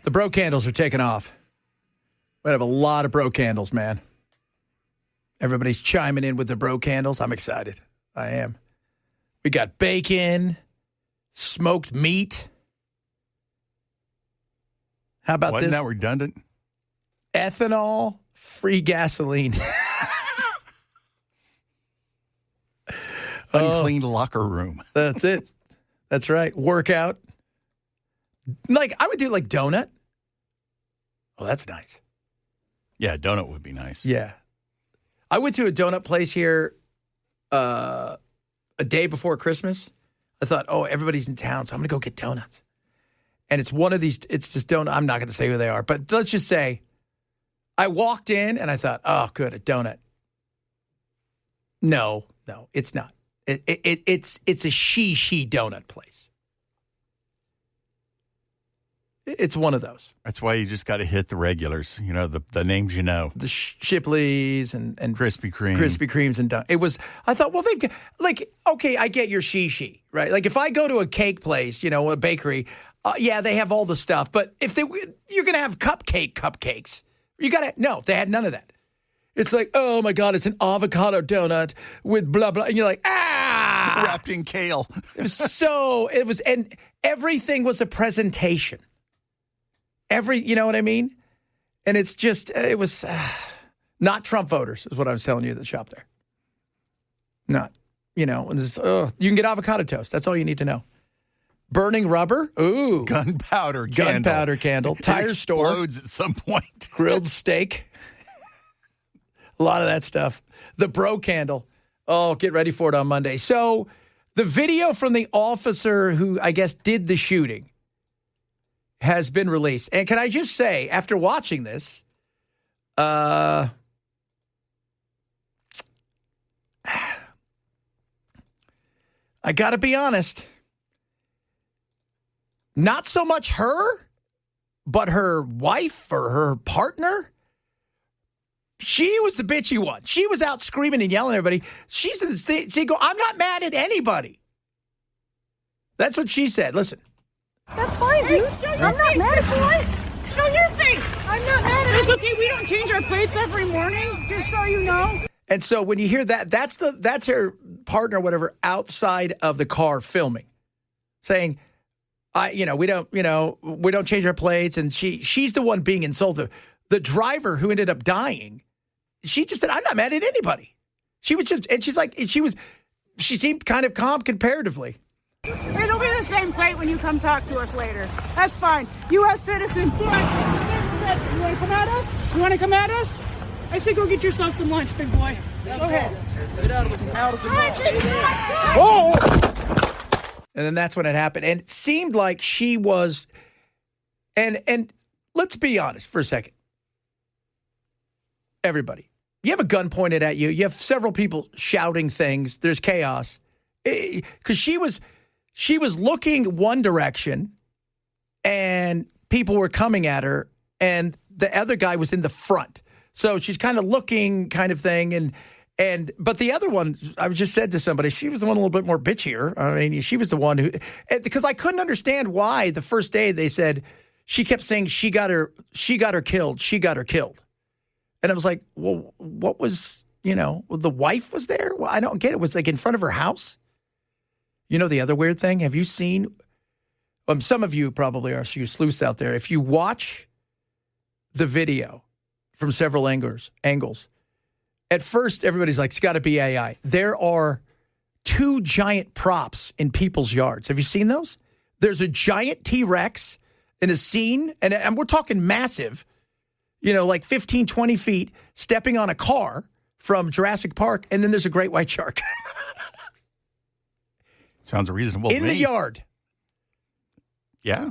The bro candles are taking off. We have a lot of bro candles, man. Everybody's chiming in with the bro candles. I'm excited. I am. We got bacon, smoked meat. How about Wasn't this? that redundant? Ethanol, free gasoline. Unclean locker room. That's it. That's right. Workout. Like, I would do like donut. Oh, that's nice. Yeah, donut would be nice. Yeah. I went to a donut place here a day before Christmas. I thought, oh, everybody's in town, so I'm going to go get donuts. And it's one of these, it's this donut. I'm not going to say who they are, but let's just say I walked in and I thought, oh, good, a donut. No, it's not. It's a she donut place. It's one of those. That's why you just got to hit the regulars, you know, the names you know. The Shipley's and Krispy Kreme. Krispy Kremes and done. It was, I thought, well, they've got, like, okay, I get your she, right? Like, if I go to a cake place, you know, a bakery, yeah, they have all the stuff. But if you're going to have cupcakes, you got to, no, they had none of that. It's like, oh, my God, it's an avocado donut with blah, blah. And you're like, ah. Wrapped in kale. And everything was a presentation. You know what I mean? And it's just, it was not Trump voters is what I was telling you at the shop there. Not, you know, you can get avocado toast. That's all you need to know. Burning rubber. Ooh. Gunpowder candle. Tire store. Explodes at some point. Grilled steak. A lot of that stuff. The bro candle. Oh, get ready for it on Monday. So the video from the officer who I guess did the shooting has been released. And can I just say, after watching this, I got to be honest, not so much her, but her wife or her partner. She was the bitchy one. She was out screaming and yelling at everybody. She go, I'm not mad at anybody. That's what she said. Listen. That's fine, dude. I'm not mad at you. Show your face. I'm not mad at you. It's okay. We don't change our plates every morning, just so you know. And so when you hear that, that's her partner, whatever, outside of the car filming, saying, we don't change our plates. And she's the one being insulted. The driver who ended up dying, she just said, I'm not mad at anybody. She was just, and she's like, she seemed kind of calm comparatively. It'll be the same plate when you come talk to us later. That's fine. U.S. citizen. You want to come at us? You want to come at us? I say go get yourself some lunch, big boy. Go ahead. Get out of the mall. Oh! And then that's when it happened. And it seemed like she was, and let's be honest for a second. Everybody, you have a gun pointed at you. You have several people shouting things. There's chaos. Because she was looking one direction and people were coming at her and the other guy was in the front. So she's kind of looking kind of thing. But the other one, I just said to somebody, she was the one a little bit more bitchier. I mean, she was the one who, because I couldn't understand why the first day they said, she kept saying she got her killed. And I was like, well, what was, the wife was there? Well, I don't get it. It was like in front of her house. You know, the other weird thing, have you seen, some of you probably are sleuths out there. If you watch the video from several angles, at first everybody's like, it's got to be AI. There are 2 giant props in people's yards. Have you seen those? There's a giant T-Rex in a scene, and we're talking massive, like 15, 20 feet, stepping on a car from Jurassic Park, and then there's a great white shark. Sounds reasonable to me. In the yard. Yeah.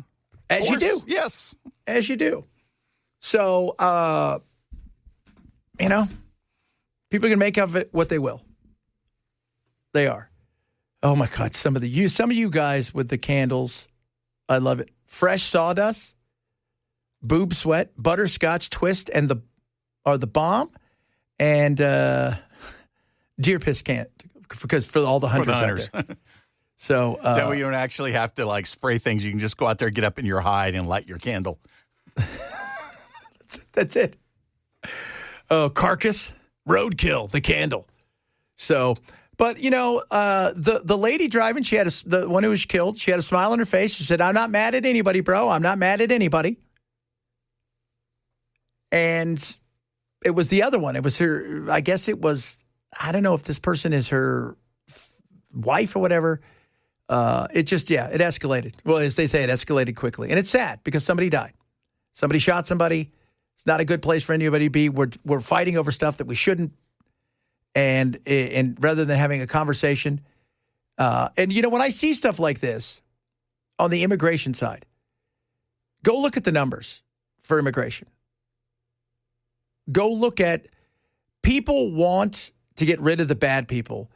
As you do. Yes. As you do. So, people can make of it what they will. They are. Oh, my God. Some of you guys with the candles, I love it. Fresh sawdust, boob sweat, butterscotch twist, and the bomb, and deer piss can't, because for all the hunters out there. So that way you don't actually have to like spray things. You can just go out there, get up in your hide, and light your candle. That's it. Oh, carcass, roadkill, the candle. So, but the lady driving, she had the one who was killed. She had a smile on her face. She said, "I'm not mad at anybody, bro. I'm not mad at anybody." And it was the other one. It was her. I guess it was. I don't know if this person is her wife or whatever. It escalated. Well, as they say, it escalated quickly, and it's sad because somebody died. Somebody shot somebody. It's not a good place for anybody to be. We're fighting over stuff that we shouldn't. And rather than having a conversation, when I see stuff like this on the immigration side, go look at the numbers for immigration. Go look at people want to get rid of the bad people.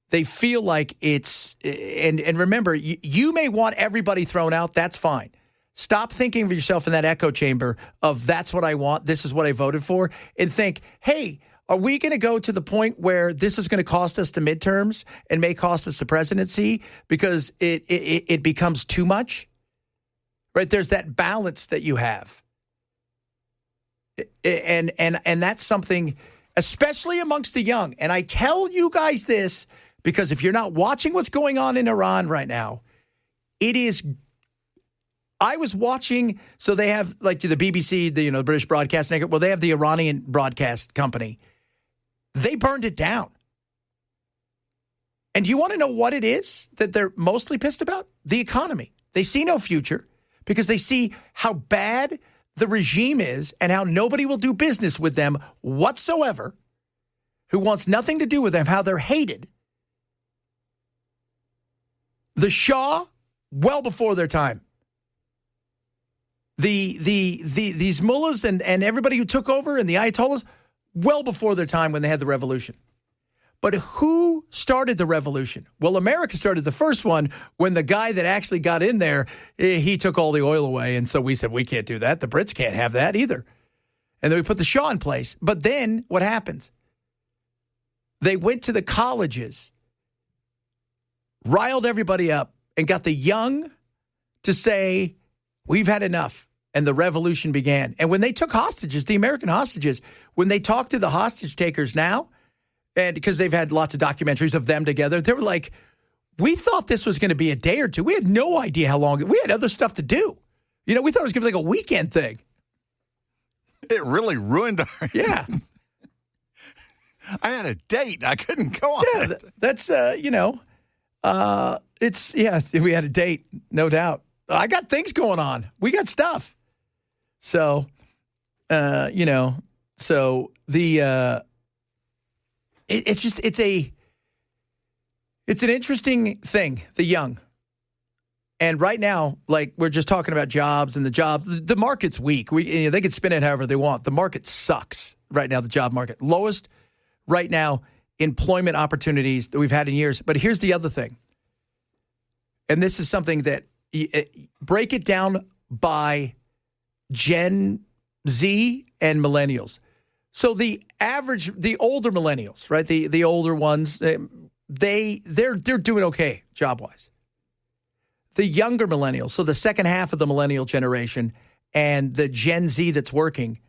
They feel like it's and remember, you may want everybody thrown out. That's fine. Stop thinking of yourself in that echo chamber of that's what I want. This is what I voted for, and think, hey. Are we going to go to the point where this is going to cost us the midterms and may cost us the presidency because it becomes too much? Right? There's that balance that you have. And that's something, especially amongst the young. And I tell you guys this because if you're not watching what's going on in Iran right now, I was watching, so they have like the BBC, the British Broadcasting Network. Well, they have the Iranian broadcast company. They burned it down. And do you want to know what it is that they're mostly pissed about? The economy. They see no future because they see how bad the regime is and how nobody will do business with them whatsoever, who wants nothing to do with them, how they're hated. The Shah, well before their time. These mullahs and everybody who took over and the Ayatollahs, well before their time when they had the revolution. But who started the revolution? Well, America started the first one when the guy that actually got in there, he took all the oil away. And so we said, we can't do that. The Brits can't have that either. And then we put the Shah in place. But then what happens? They went to the colleges, riled everybody up, and got the young to say, we've had enough. And the revolution began. And when they took hostages, the American hostages, when they talked to the hostage takers now, and because they've had lots of documentaries of them together, they were like, we thought this was going to be a day or two. We had no idea how long. We had other stuff to do. We thought it was going to be like a weekend thing. It really ruined our... Yeah. I had a date. I couldn't go on it. That's, we had a date, no doubt. I got things going on. We got stuff. So, it's an interesting thing, the young. And right now, like we're just talking about jobs and the market's weak. They can spin it however they want. The market sucks right now, the job market. Lowest right now employment opportunities that we've had in years. But here's the other thing. And this is something that break it down by Gen Z and millennials. So the older millennials, right? The older ones, they're doing okay job-wise. The younger millennials, so the second half of the millennial generation and the Gen Z that's working,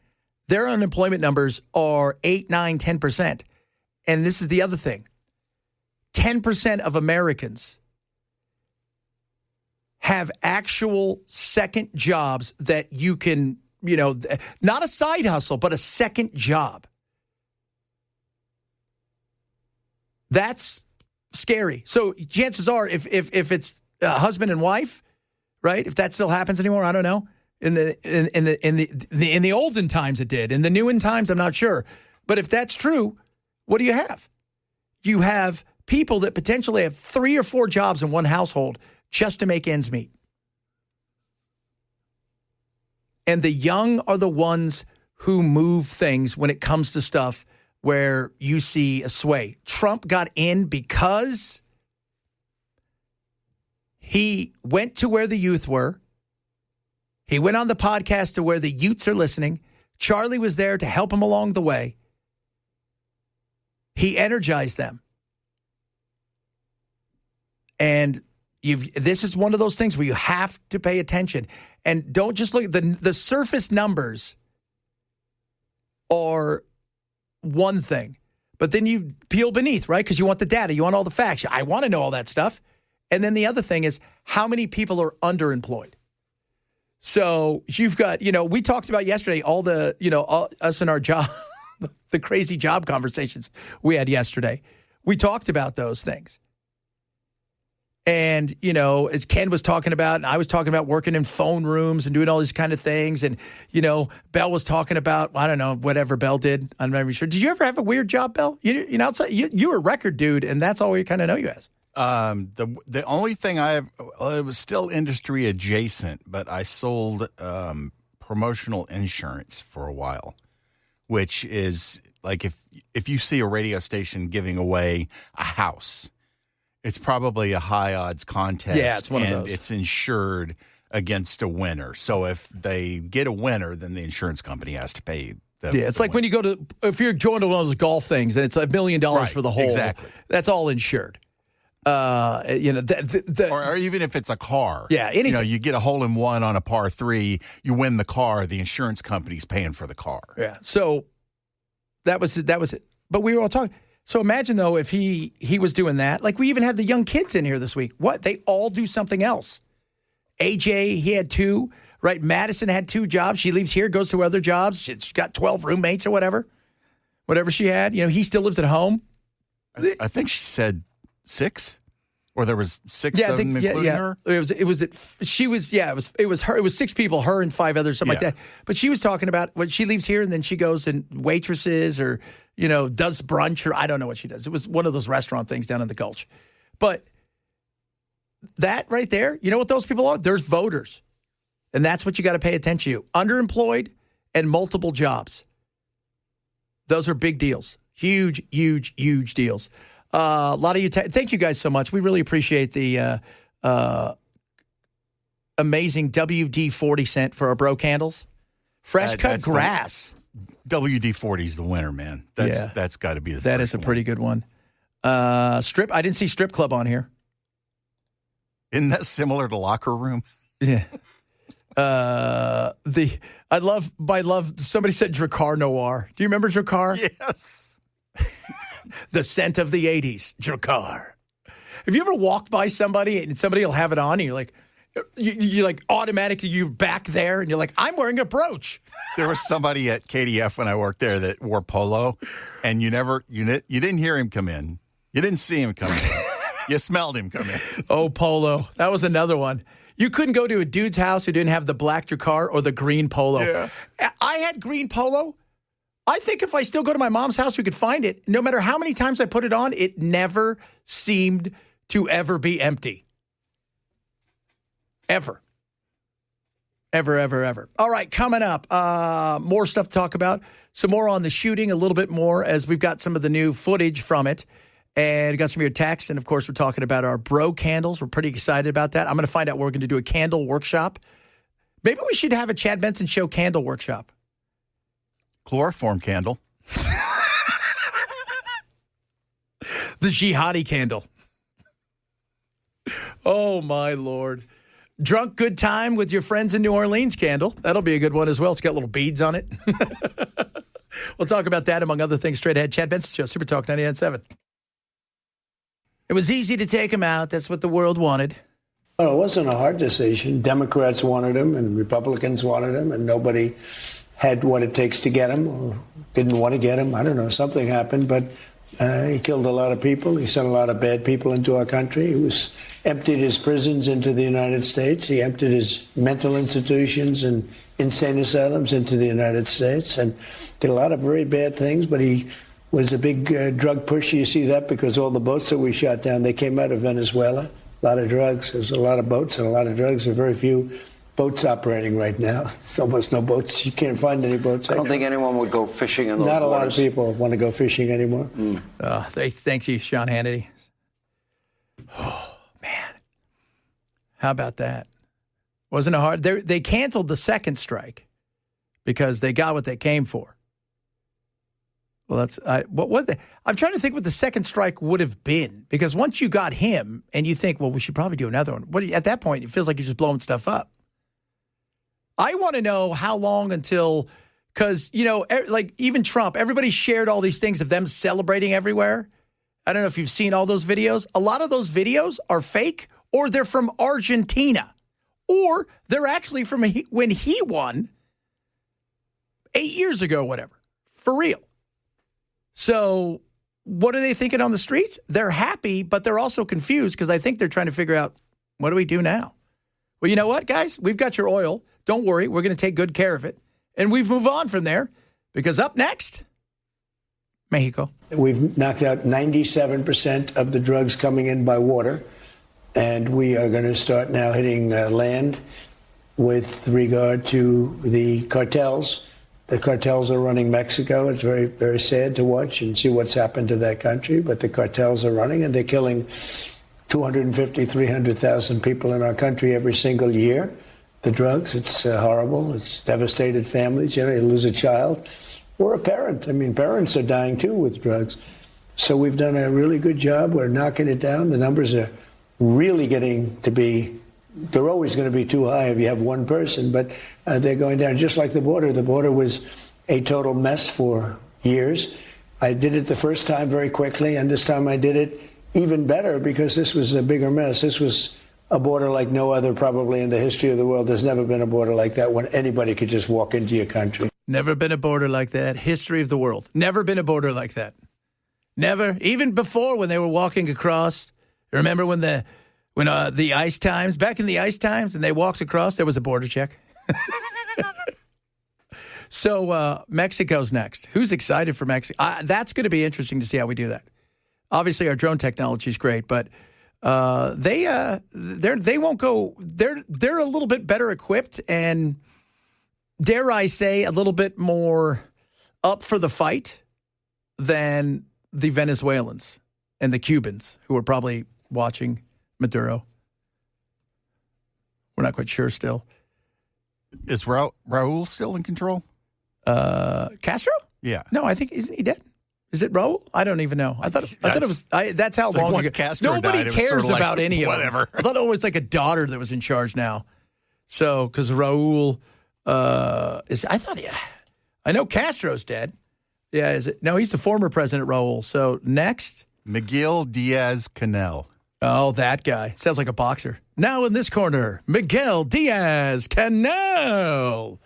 their unemployment numbers are 8, 9, 10%. And this is the other thing. 10% of Americans have actual second jobs that you can, not a side hustle, but a second job. That's scary. So chances are, if it's husband and wife, right? If that still happens anymore, I don't know. In the olden times, it did. In the newen times, I'm not sure. But if that's true, what do you have? You have people that potentially have 3 or 4 jobs in one household just to make ends meet. And the young are the ones who move things when it comes to stuff where you see a sway. Trump got in because he went to where the youth were. He went on the podcast to where the youths are listening. Charlie was there to help him along the way. He energized them. And This is one of those things where you have to pay attention. And don't just look at the surface numbers are one thing. But then you peel beneath, right? Because you want the data. You want all the facts. I want to know all that stuff. And then the other thing is how many people are underemployed. So you've got, we talked about yesterday all the, us and our job, the crazy job conversations we had yesterday. We talked about those things. And, as Ken was talking about, and I was talking about working in phone rooms and doing all these kind of things. And, Bell was talking about, I don't know, whatever Bell did. I'm not even sure. Did you ever have a weird job, Bell? You were a record dude, and that's all we kind of know you as. The only thing it was still industry adjacent, but I sold promotional insurance for a while, which is like if you see a radio station giving away a house, it's probably a high odds contest. Yeah, it's one of those. And it's insured against a winner. So if they get a winner, then the insurance company has to pay. It's like winner. If you're going to one of those golf things, and it's $1 million for the hole. Exactly. That's all insured. Or even if it's a car. Yeah, anything. You get a hole in one on a par 3, you win the car, the insurance company's paying for the car. Yeah. So that was it. But we were all talking. So imagine, though, if he was doing that. Like, we even had the young kids in here this week. What? They all do something else. AJ, he had 2, right? Madison had 2 jobs. She leaves here, goes to other jobs. She's got 12 roommates or whatever she had. he still lives at home. I think she said 6, or there was 6 of them including her. It was her. It was 6 people, her and 5 others, something like that. But she was talking about when she leaves here and then she goes and waitresses or does brunch, or I don't know what she does. It was one of those restaurant things down in the Gulch. But that right there, you know what those people are? There's voters. And that's what you got to pay attention to. Underemployed and multiple jobs. Those are big deals. Huge, huge, huge deals. A lot of you, thank you guys so much. We really appreciate the amazing WD-40 scent for our bro candles. Fresh cut grass. WD-40 is the winner, man. That's got to be the. That is a pretty good one. Strip. I didn't see strip club on here. Isn't that similar to locker room? Yeah. I love. Somebody said Dracar Noir. Do you remember Dracar? Yes. The scent of the 80s, Dracar. Have you ever walked by somebody and somebody will have it on and you're like, you like automatically you're back there and you're like, I'm wearing a brooch. There was somebody at KDF when I worked there that wore polo, and you didn't hear him come in. You didn't see him come in. You smelled him come in. Oh, polo. That was another one. You couldn't go to a dude's house who didn't have the black Dracar or the green polo. Yeah. I had green polo. I think if I still go to my mom's house, we could find it. No matter how many times I put it on, it never seemed to ever be empty. Ever. Ever, ever, ever. All right, coming up, more stuff to talk about. Some more on the shooting, a little bit more as we've got some of the new footage from it. And we got some of your texts. And, of course, we're talking about our bro candles. We're pretty excited about that. I'm going to find out we're going to do a candle workshop. Maybe we should have a Chad Benson Show candle workshop. Chloroform candle. The jihadi candle. Oh, my Lord. Drunk good time with your friends in New Orleans candle. That'll be a good one as well. It's got little beads on it. We'll talk about that, among other things, straight ahead. Chad Benson Show, Super Talk 99.7. It was easy to take him out. That's what the world wanted. Well, it wasn't a hard decision. Democrats wanted him and Republicans wanted him, and nobody had what it takes to get him or didn't want to get him. I don't know. Something happened, but he killed a lot of people. He sent a lot of bad people into our country. He emptied his prisons into the United States. He emptied his mental institutions and insane asylums into the United States and did a lot of very bad things, but he was a big drug pusher. You see that because all the boats that we shot down, they came out of Venezuela. A lot of drugs. There's a lot of boats and a lot of drugs. There are very few boats operating right now. There's almost no boats. You can't find any boats. I don't think anyone would go fishing in those Not waters. a lot of people want to go fishing anymore. Thanks to you, Sean Hannity. Oh, man. How about that? Wasn't it hard? They canceled the second strike because they got what they came for. Well, I'm trying to think what the second strike would have been, because once you got him and you think, well, we should probably do another one. At that point, it feels like you're just blowing stuff up. I want to know how long until, because, like even Trump, everybody shared all these things of them celebrating everywhere. I don't know if you've seen all those videos. A lot of those videos are fake, or they're from Argentina, or they're actually from when he won 8 years ago, whatever, for real. So what are they thinking on the streets? They're happy, but they're also confused because I think they're trying to figure out, what do we do now? Well, you know what, guys? We've got your oil. Don't worry. We're going to take good care of it. And we've moved on from there, because up next, Mexico. We've knocked out 97% of the drugs coming in by water, and we are going to start now hitting land with regard to the cartels. The cartels are running Mexico. It's very, very sad to watch and see what's happened to that country, but the cartels are running, and they're killing 250, 300,000 people in our country every single year. The drugs, it's horrible. It's devastated families. You lose a child or a parent. I mean, parents are dying too with drugs. So we've done a really good job. We're knocking it down. The numbers are really getting to be, they're always going to be too high if you have one person, but they're going down just like the border. The border was a total mess for years. I did it the first time very quickly, and this time I did it even better because this was a bigger mess. This was a border like no other probably in the history of the world. There's never been a border like that when anybody could just walk into your country. Never been a border like that. History of the world. Never been a border like that. Never. Even before, when they were walking across. Remember when the ice times, back in the ice times, and they walked across, there was a border check. So Mexico's next. Who's excited for Mexico? That's going to be interesting to see how we do that. Obviously, our drone technology is great, but they won't go. They're a little bit better equipped, and dare I say, a little bit more up for the fight than the Venezuelans and the Cubans, who are probably watching Maduro. We're not quite sure still. Is Raul still in control? Castro? Yeah. No, I think, isn't he dead? Is it Raul? I don't even know. I thought it was. That's how long once ago. Castro Nobody died, cares sort of about any of whatever. them. I thought it was like a daughter that was in charge now. So, because Raul is, I thought, yeah, I know Castro's dead. Yeah, is it? No, he's the former president, Raul. So next, Miguel Diaz-Canel. Oh, that guy. Sounds like a boxer. Now in this corner, Miguel Diaz-Canel.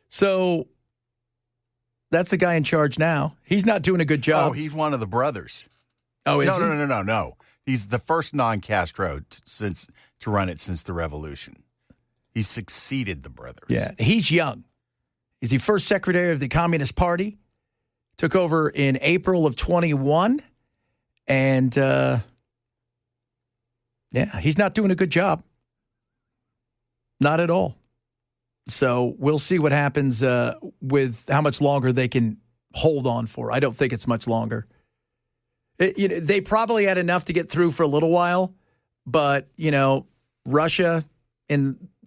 So that's the guy in charge now. He's not doing a good job. Oh, he's one of the brothers. Oh, is he? No. He's the first non-Castro to run it since the revolution. He succeeded the brothers. Yeah, he's young. He's the first secretary of the Communist Party. Took over in April of 21. And, yeah, he's not doing a good job. Not at all. So we'll see what happens with how much longer they can hold on for. I don't think it's much longer. They probably had enough to get through for a little while. But, Russia,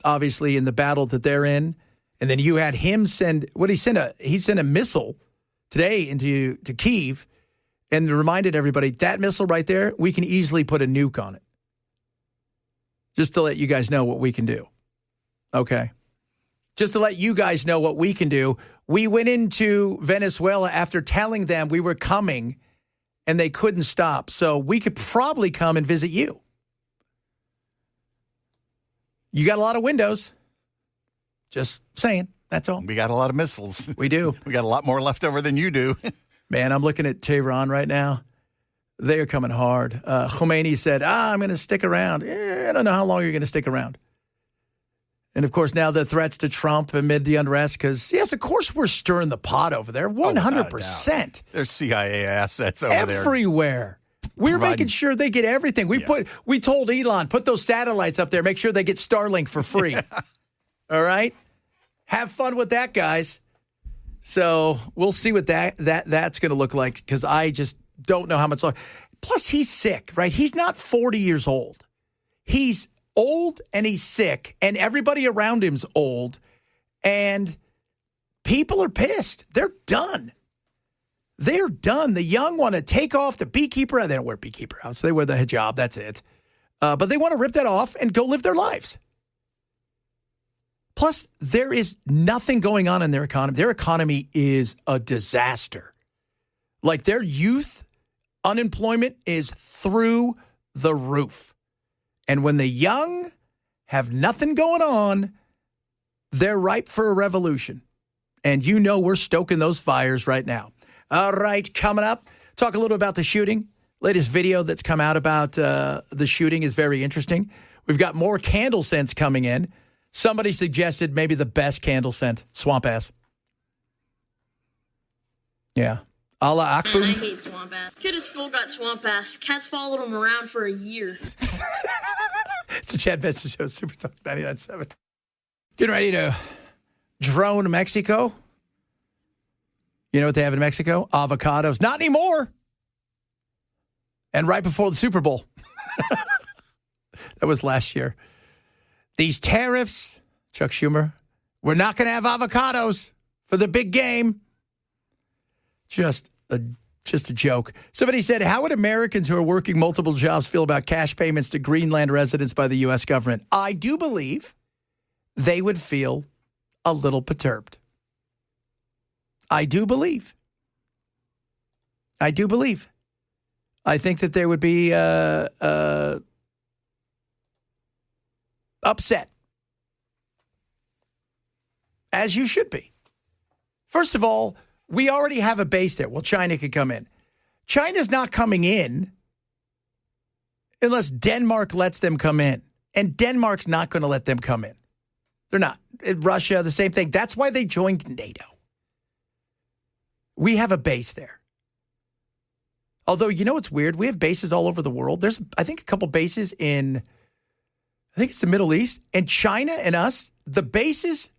obviously in the battle that they're in, and then you had him send a missile today to Kyiv. And reminded everybody, that missile right there, we can easily put a nuke on it. Just to let you guys know what we can do. Okay. Just to let you guys know what we can do. We went into Venezuela after telling them we were coming, and they couldn't stop. So we could probably come and visit you. You got a lot of windows. Just saying. That's all. We got a lot of missiles. We do. We got a lot more left over than you do. Man, I'm looking at Tehran right now. They are coming hard. Khomeini said, I'm going to stick around. I don't know how long you're going to stick around. And, of course, now the threats to Trump amid the unrest because, yes, of course we're stirring the pot over there. 100%. There's CIA assets over there. Everywhere. We're making sure they get everything. We told Elon, put those satellites up there. Make sure they get Starlink for free. Yeah. All right? Have fun with that, guys. So we'll see what that's going to look like because I just don't know how much longer. Plus, he's sick, right? He's not 40 years old. He's old and he's sick, and everybody around him's old. And people are pissed. They're done. They're done. The young want to take off the beekeeper. They don't wear beekeeper outfits. They wear the hijab. That's it. But they want to rip that off and go live their lives. Plus, there is nothing going on in their economy. Their economy is a disaster. Like their youth unemployment is through the roof. And when the young have nothing going on, they're ripe for a revolution. And you know we're stoking those fires right now. All right, coming up, talk a little about the shooting. Latest video that's come out about the shooting is very interesting. We've got more candle scents coming in. Somebody suggested maybe the best candle scent, swamp ass. Yeah. A la Akbu. I hate swamp ass. Kid at school got swamp ass. Cats followed him around for a year. It's the Chad Benson Show, Super Talk 99.7. Getting ready to drone Mexico. You know what they have in Mexico? Avocados. Not anymore. And right before the Super Bowl. That was last year. These tariffs, Chuck Schumer, we're not going to have avocados for the big game. Just a joke. Somebody said, how would Americans who are working multiple jobs feel about cash payments to Greenland residents by the U.S. government? I do believe they would feel a little perturbed. I do believe. I think that there would be upset. As you should be. First of all, we already have a base there. Well, China could come in. China's not coming in unless Denmark lets them come in. And Denmark's not going to let them come in. They're not. Russia, the same thing. That's why they joined NATO. We have a base there. Although, you know what's weird? We have bases all over the world. There's, I think, a couple bases in, I think it's the Middle East. And China and us, the bases,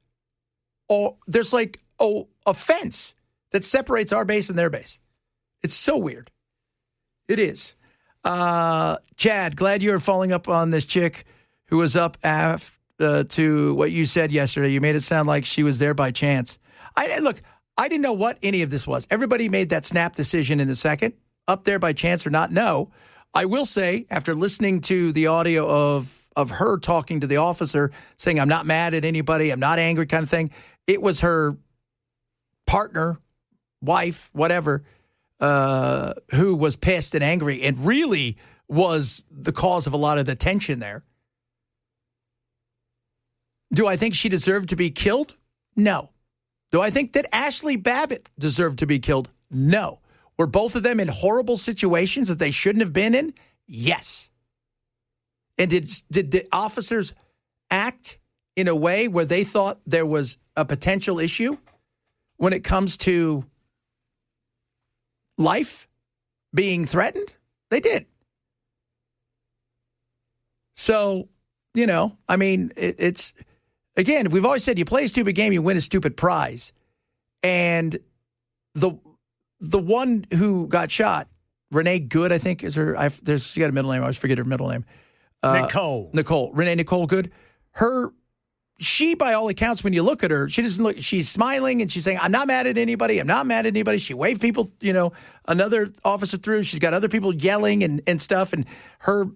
there's like a fence that separates our base and their base. It's so weird. It is. Chad, glad you're following up on this chick who was up to what you said yesterday. You made it sound like she was there by chance. Look, I didn't know what any of this was. Everybody made that snap decision in the second. Up there by chance or not, no. I will say, after listening to the audio of her talking to the officer, saying, I'm not mad at anybody, I'm not angry kind of thing, it was her partner, wife, whatever, who was pissed and angry and really was the cause of a lot of the tension there. Do I think she deserved to be killed? No. Do I think that Ashley Babbitt deserved to be killed? No. Were both of them in horrible situations that they shouldn't have been in? Yes. And did the officers act in a way where they thought there was a potential issue when it comes to life being threatened? They did. So, I mean, it's, again, we've always said you play a stupid game, you win a stupid prize. And the one who got shot, Renee Good, I think is her. She got a middle name. I always forget her middle name. Nicole. Renee Nicole Good. She, by all accounts, when you look at her, she doesn't look. She's smiling and she's saying, "I'm not mad at anybody. I'm not mad at anybody." She waved people, another officer through. She's got other people yelling and stuff, and her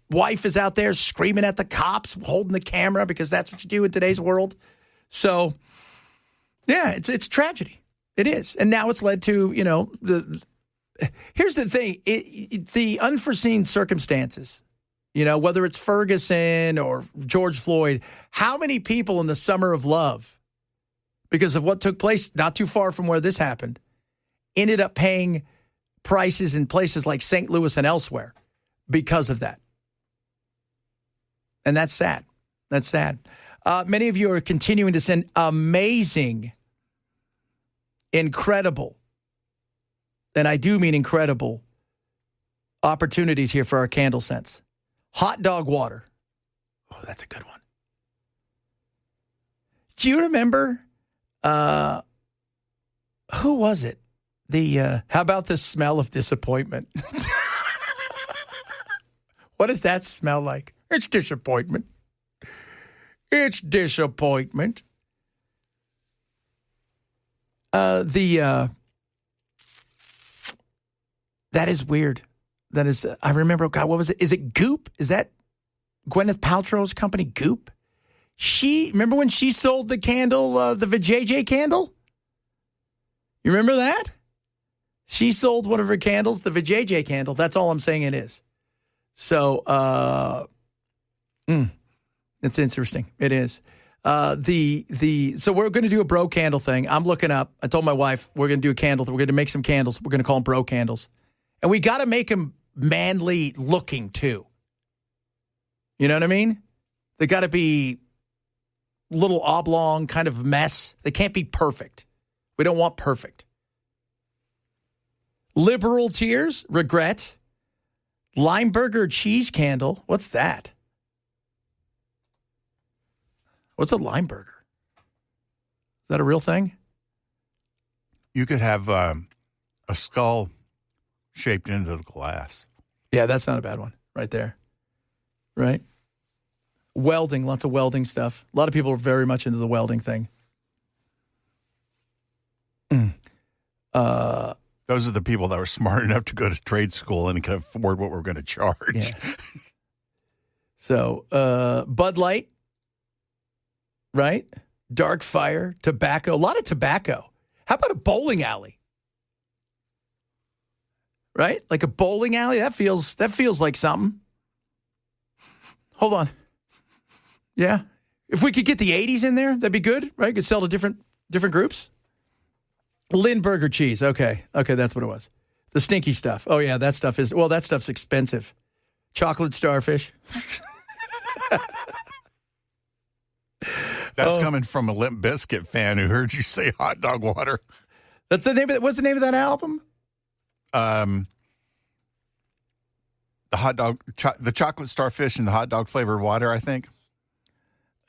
wife is out there screaming at the cops, holding the camera because that's what you do in today's world. So, yeah, it's tragedy. It is. And now it's led to, here's the thing, the unforeseen circumstances, whether it's Ferguson or George Floyd, how many people in the summer of love, because of what took place not too far from where this happened, ended up paying prices in places like St. Louis and elsewhere because of that. And that's sad. That's sad. Many of you are continuing to send amazing, incredible, and I do mean incredible, opportunities here for our candle scents. Hot dog water. Oh, that's a good one. Do you remember, who was it? How about the smell of disappointment? What does that smell like? It's disappointment. It's disappointment. That is weird. That is, I remember, God, what was it? Is it Goop? Is that Gwyneth Paltrow's company, Goop? Remember when she sold the candle, the VJJ candle? You remember that? She sold one of her candles, the VJJ candle. That's all I'm saying it is. So, it's interesting. It is. So we're going to do a bro candle thing. I'm looking up. I told my wife we're going to do a candle. We're going to make some candles. We're going to call them bro candles. And we got to make them manly looking too. You know what I mean? They got to be little oblong kind of mess. They can't be perfect. We don't want perfect. Liberal tears, regret. Limeburger cheese candle. What's that? What's a Limeburger? Is that a real thing? You could have a skull shaped into the glass. Yeah, that's not a bad one right there. Right? Welding, lots of welding stuff. A lot of people are very much into the welding thing. Those are the people that were smart enough to go to trade school and could afford what we're going to charge. Yeah. So, Bud Light, right? Dark Fire, tobacco, a lot of tobacco. How about a bowling alley? Right? Like a bowling alley? That feels like something. Hold on. Yeah. If we could get the 80s in there, that'd be good, right? Could sell to different groups. Lindbergh cheese. Okay, that's what it was. The stinky stuff. Oh, yeah, that stuff's expensive. Chocolate starfish. That's coming from a Limp Bizkit fan who heard you say hot dog water. That's the name of it. What's the name of that album? The hot dog, the chocolate starfish and the hot dog flavored water, I think.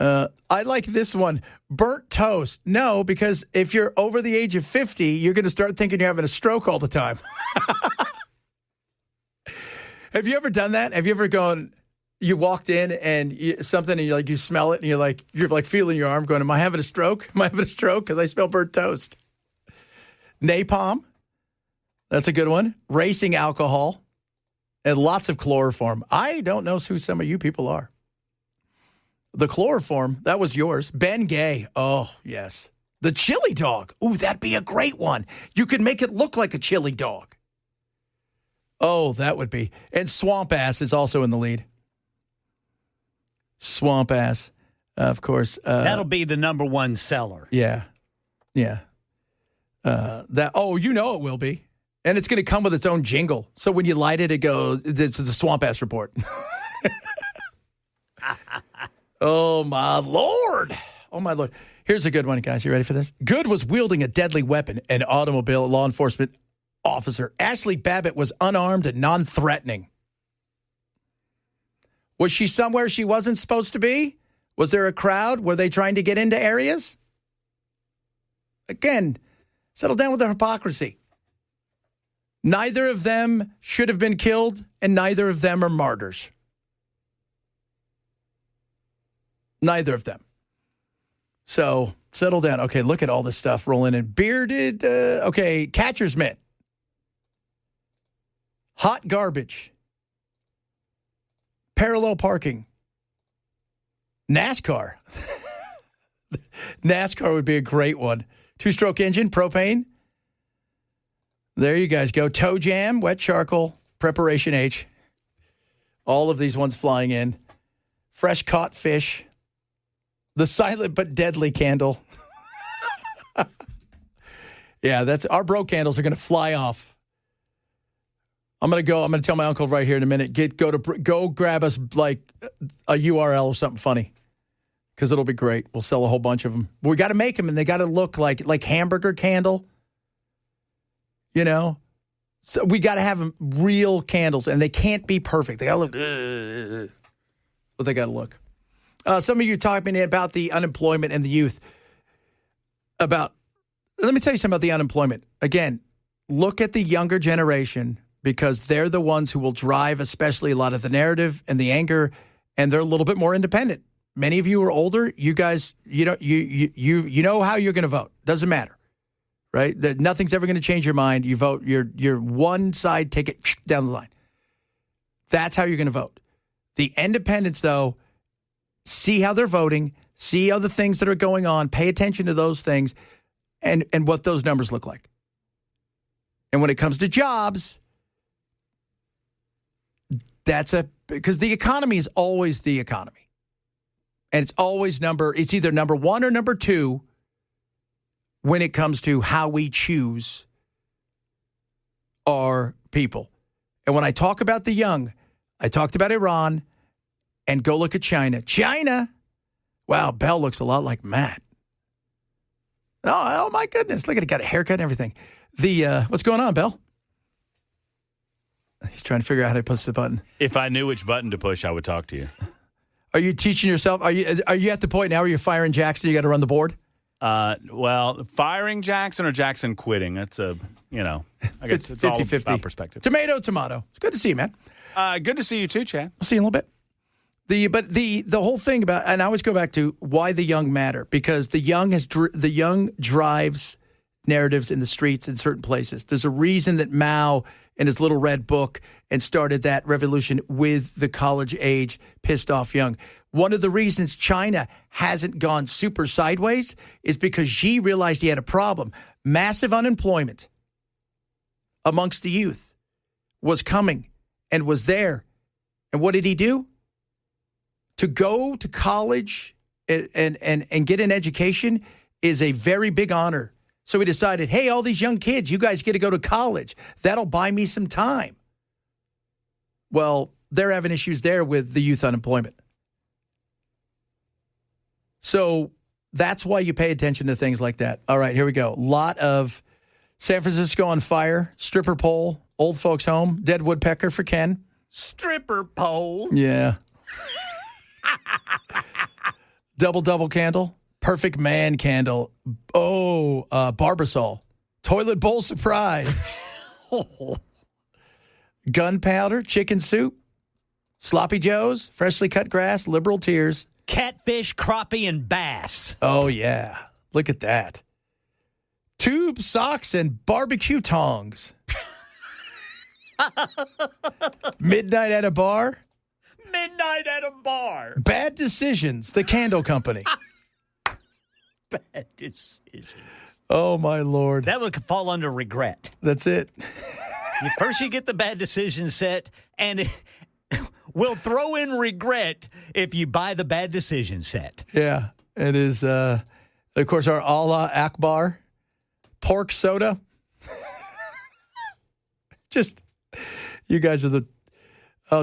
I like this one. Burnt toast. No, because if you're over the age of 50, you're going to start thinking you're having a stroke all the time. Have you ever done that? Have you ever gone, you walked in and you smell it and you're like feeling your arm going, am I having a stroke? Am I having a stroke? Because I smell burnt toast. Napalm. That's a good one. Racing alcohol. And lots of chloroform. I don't know who some of you people are. The chloroform, that was yours. Ben Gay. Oh, yes. The chili dog. Ooh, that'd be a great one. You could make it look like a chili dog. Oh, that would be. And Swamp Ass is also in the lead. Swamp Ass, of course. That'll be the number one seller. Yeah. Yeah. You know it will be. And it's going to come with its own jingle. So when you light it, it goes, this is a Swamp Ass report. Oh, my Lord. Oh, my Lord. Here's a good one, guys. You ready for this? Good was wielding a deadly weapon, an automobile law enforcement officer. Ashley Babbitt was unarmed and non-threatening. Was she somewhere she wasn't supposed to be? Was there a crowd? Were they trying to get into areas? Again, settle down with the hypocrisy. Neither of them should have been killed, and neither of them are martyrs. Neither of them. So settle down. Okay, look at all this stuff rolling in. Bearded, catcher's mitt. Hot garbage. Parallel parking. NASCAR. NASCAR would be a great one. Two-stroke engine, propane. There you guys go. Toe jam, wet charcoal, preparation H. All of these ones flying in. Fresh caught fish. The silent but deadly candle. Yeah, that's our bro candles are going to fly off. I'm going to tell my uncle right here in a minute. Go grab us like a URL or something funny, because it'll be great. We'll sell a whole bunch of them. But we got to make them, and they got to look like hamburger candle. You know, so we got to have them real candles, and they can't be perfect. They got to look, but they got to look. Some of you talking about the unemployment and the youth. Let me tell you something about the unemployment. Again, look at the younger generation, because they're the ones who will drive, especially a lot of the narrative and the anger, and they're a little bit more independent. Many of you are older. You guys, you know how you're going to vote. Doesn't matter, right? That nothing's ever going to change your mind. You vote your one side ticket down the line. That's how you're going to vote. The independents, though, see how they're voting, see other things that are going on, pay attention to those things, and what those numbers look like. And when it comes to jobs, because the economy is always the economy. And it's always it's either number one or number two when it comes to how we choose our people. And when I talk about the young, I talked about Iran, and go look at China. China, wow, Bell looks a lot like Matt. Oh my goodness, look at it, got a haircut and everything. What's going on, Bell? He's trying to figure out how to push the button. If I knew which button to push, I would talk to you. Are you teaching yourself? Are you at the point now where you're firing Jackson? You got to run the board. Well, firing Jackson or Jackson quitting. That's I guess it's 50, all 50. about perspective. Tomato. It's good to see you, man. Good to see you too, Chad. I'll see you in a little bit. The whole thing about, and I always go back to why the young matter, because the young drives narratives in the streets in certain places. There's a reason that Mao in his little red book and started that revolution with the college age pissed off young. One of the reasons China hasn't gone super sideways is because Xi realized he had a problem. Massive unemployment amongst the youth was coming and was there. And what did he do? To go to college and get an education is a very big honor. So he decided, hey, all these young kids, you guys get to go to college. That'll buy me some time. Well, they're having issues there with the youth unemployment. So that's why you pay attention to things like that. All right, here we go. Lot of San Francisco on fire, stripper pole, old folks home, dead woodpecker for Ken. Stripper pole. Yeah. Double candle. Perfect man candle. Oh, Barbasol. Toilet bowl surprise. Gunpowder, chicken soup, sloppy joes, freshly cut grass, liberal tears. Catfish, crappie, and bass. Oh, yeah. Look at that. Tube socks and barbecue tongs. Midnight at a bar. Midnight at a bar. Bad decisions. The Candle Company. Bad decisions. Oh, my Lord. That would fall under regret. That's it. First, you get the bad decision set, and we'll throw in regret if you buy the bad decision set. Yeah. It is, of course, our Allah Akbar pork soda. Just, you guys are the,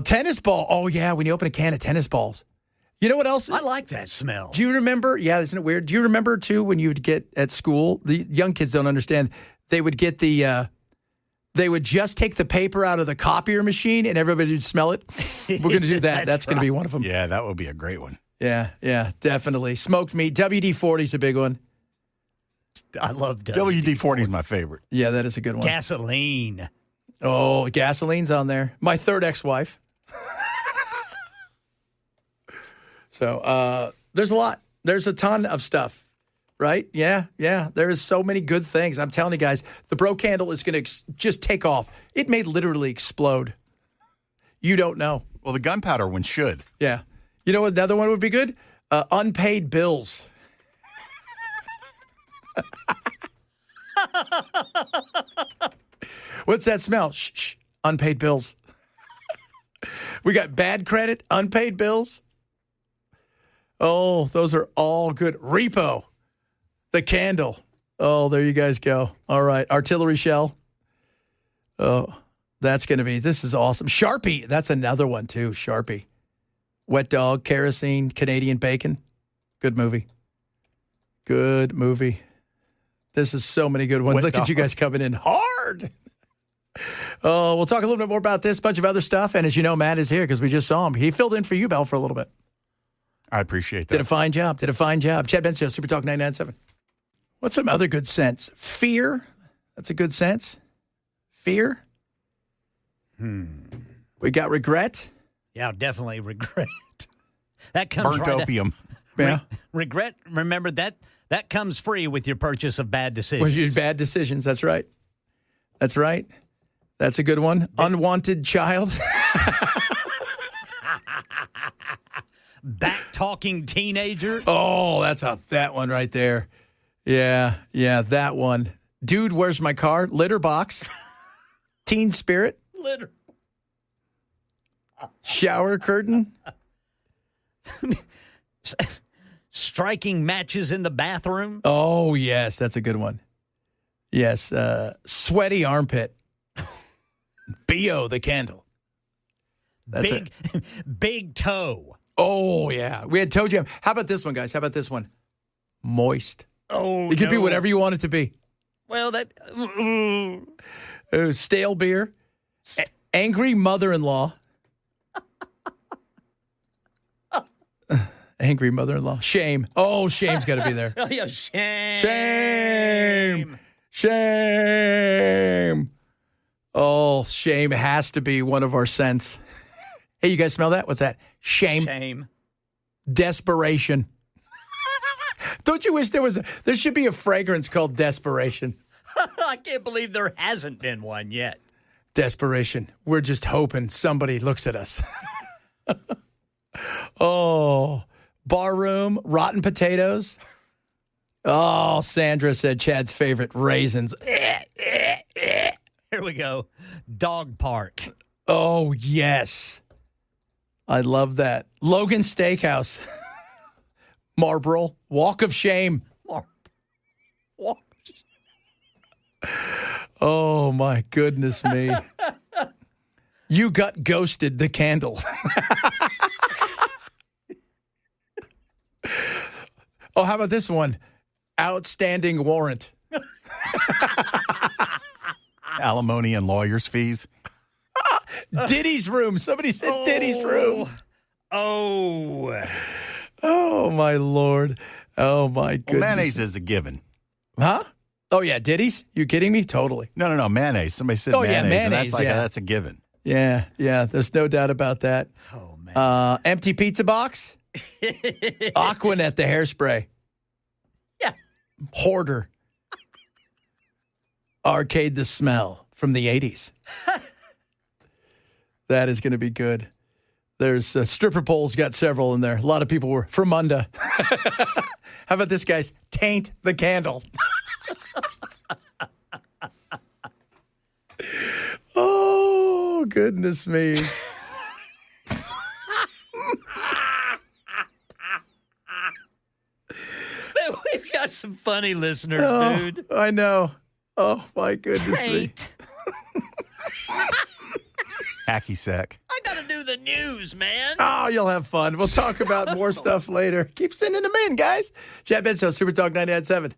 tennis ball. Oh, yeah, when you open a can of tennis balls. You know what else? I like that smell. Do you remember? Yeah, isn't it weird? Do you remember, too, when you would get at school, the young kids don't understand, they would get they would just take the paper out of the copier machine and everybody would smell it. We're going to do that. That's going to be one of them. Yeah, that would be a great one. Yeah, definitely. Smoked meat. WD-40 is a big one. I love WD-40 is my favorite. Yeah, that is a good one. Gasoline. Oh, gasoline's on there. My third ex-wife. So there's a lot. There's a ton of stuff, right? Yeah. There's so many good things. I'm telling you guys, the Bro Candle is going to just take off. It may literally explode. You don't know. Well, the gunpowder one should. Yeah. You know what another one would be good? Unpaid bills. What's that smell? Shh. Unpaid bills. We got bad credit, unpaid bills. Oh, those are all good. Repo. The candle. Oh, there you guys go. All right. Artillery shell. Oh, that's going to be, this is awesome. Sharpie. That's another one too. Sharpie. Wet dog, kerosene, Canadian bacon. Good movie. This is so many good ones. Wet Look dog. at you guys coming in hard. Oh, we'll talk a little bit more about this, bunch of other stuff. And as you know, Matt is here because we just saw him. He filled in for you, Bell, for a little bit. I appreciate that. Did a fine job. Chad Benson, Super Talk 99.7. What's some other good sense? Fear. That's a good sense. Fear. We got regret. Yeah, definitely regret. That comes Burnt right opium. Yeah. Regret, remember That comes free with your purchase of Bad Decisions. With your bad decisions. That's right. That's right. That's a good one. Unwanted child. Back-talking teenager. Oh, that's that one right there. Yeah, that one. Dude, where's my car? Litter box. Teen spirit. Litter. Shower curtain. Striking matches in the bathroom. Oh, yes, that's a good one. Yes, sweaty armpit. B.O. the candle. That's big toe. Oh, yeah. We had toe jam. How about this one, guys? How about this one? Moist. Oh, it could be whatever you want it to be. Well, that... Stale beer. Angry mother-in-law. Angry mother-in-law. Shame. Oh, shame's got to be there. Oh, yeah, shame. Shame. Shame. Oh, shame has to be one of our scents. Hey, you guys smell that? What's that? Shame. Shame. Desperation. Don't you wish there should be a fragrance called desperation? I can't believe there hasn't been one yet. Desperation. We're just hoping somebody looks at us. Oh, barroom, rotten potatoes. Oh, Sandra said Chad's favorite, raisins. Here we go. Dog park. Oh, yes. I love that. Logan Steakhouse. Marlboro. Walk of Shame. Walk. Oh, my goodness me. You got ghosted, the candle. Oh, how about this one? Outstanding warrant. Alimony and lawyer's fees. Diddy's room. Somebody said Diddy's room. Oh, my Lord. Oh, my goodness. Well, mayonnaise is a given. Huh? Oh, yeah. Diddy's? You kidding me? Totally. No. Mayonnaise. Somebody said mayonnaise. mayonnaise. And Mayonnaise, that's a given. Yeah. There's no doubt about that. Oh, man. Empty pizza box. Aquanet, the hairspray. Yeah. Hoarder. Arcade, the smell from the 80s. That is going to be good. There's stripper poles, got several in there. A lot of people were from Munda. How about this, guys? Taint the candle. Oh, goodness me. Man, we've got some funny listeners, dude. I know. Oh, my goodness Taint. me. Hacky sack. I got to do the news, man. Oh, you'll have fun. We'll talk about more stuff later. Keep sending them in, guys. Chad Benson, Super Talk 99.7.